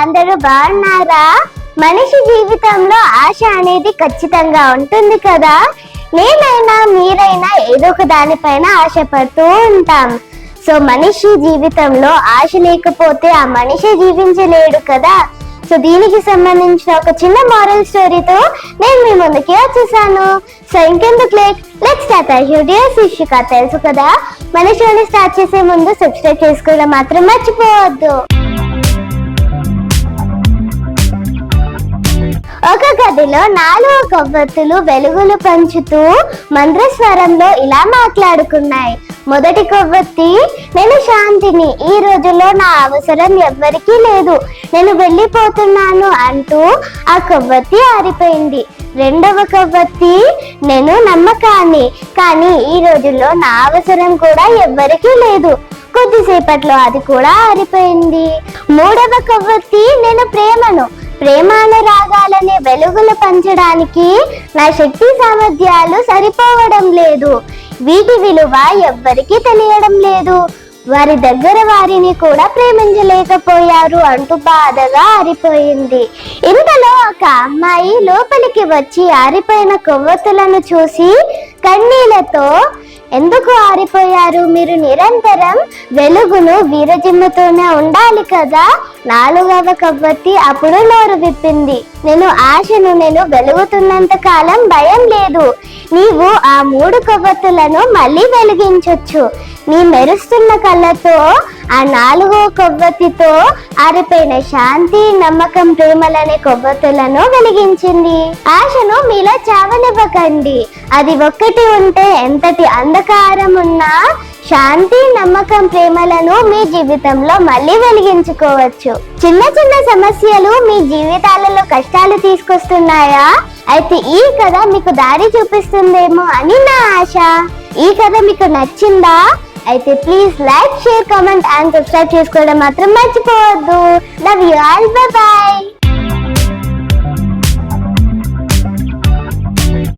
అందరూ బాగున్నారా? మనిషి జీవితంలో ఆశ అనేది ఖచ్చితంగా ఉంటుంది కదా. నేనైనా మీరైనా ఏదో ఒక దానిపైన ఆశపడుతూ ఉంటాం. సో మనిషి జీవితంలో ఆశ లేకపోతే ఆ మనిషి జీవించలేడు కదా. సో దీనికి సంబంధించిన ఒక చిన్న మారల్ స్టోరీతో నేను మీ ముందుకి వచ్చేసాను. సో ఇంకెందుకు లెట్స్ స్టార్ట్ అవర్ వీడియో. శీర్షిక తెలుసు కదా. మన షోని స్టార్ట్ చేసే ముందు సబ్స్క్రైబ్ చేసుకోవడం మాత్రం మర్చిపోవద్దు. ఒక గదిలో 4 కొవ్వొత్తులు వెలుగులు పంచుతూ మంద్రస్వరంలో ఇలా మాట్లాడుకున్నాయి. మొదటి కొవ్వొత్తి, నేను శాంతిని, ఈ రోజుల్లో నా అవసరం ఎవ్వరికీ లేదు, నేను వెళ్ళిపోతున్నాను అంటూ ఆ కొవ్వొత్తి ఆరిపోయింది. రెండవ కొవ్వొత్తి, నేను నమ్మకాన్ని, కానీ ఈ రోజుల్లో నా అవసరం కూడా ఎవ్వరికీ లేదు, కొద్దిసేపట్లో అది కూడా ఆరిపోయింది. మూడవ కొవ్వొత్తి, నేను ప్రేమను, ప్రేమానురాగాలనే వెలుగులు పంచడానికి నా శక్తి సామర్థ్యాలు సరిపోవడం లేదు, వీటి విలువ ఎవ్వరికీ తెలియడం లేదు, వారి దగ్గర వారిని కూడా ప్రేమించలేకపోయారు అంటూ బాధగా ఆరిపోయింది. ఇంతలో ఒక అమ్మాయి లోపలికి వచ్చి ఆరిపోయిన కొవ్వొత్తులను చూసి కన్నీళ్లతో, ఎందుకు ఆరిపోయారు? మీరు నిరంతరం వెలుగును విరజిమ్ముతూనే ఉండాలి కదా. 4వ కొవ్వొత్తి అప్పుడు నోరు విప్పింది. నేను ఆశను, నేను వెలుగుతున్నంత కాలం భయం లేదు, నీవు ఆ 3 కొవ్వొత్తులను మళ్ళీ వెలిగించొచ్చు. నీ మెరుస్తున్న కళ్ళతో ఆ 4వ కొవ్వొత్తితో ఆరిపోయిన శాంతి, నమ్మకం, ప్రేమలనే కొవ్వొత్తులను వెలిగించింది. ఆశను మీలో చావనివ్వకండి. అది ఒక్కటి ఉంటే ఎంతటి అంధకారం ఉన్నా శాంతి, నమ్మకం, ప్రేమలను మీ జీవితంలో మళ్ళీ వెలిగించుకోవచ్చు. చిన్న చిన్న సమస్యలు మీ జీవితాలలో కష్టాలు తీసుకొస్తున్నాయా? అయితే ఈ కథ మీకు దారి చూపిస్తుందేమో అని నా ఆశ. ఈ కథ మీకు నచ్చిందా? అయితే please like, share, comment and subscribe చేసుకోవడం మాత్రం మర్చిపోవద్దు. Love you all, by by.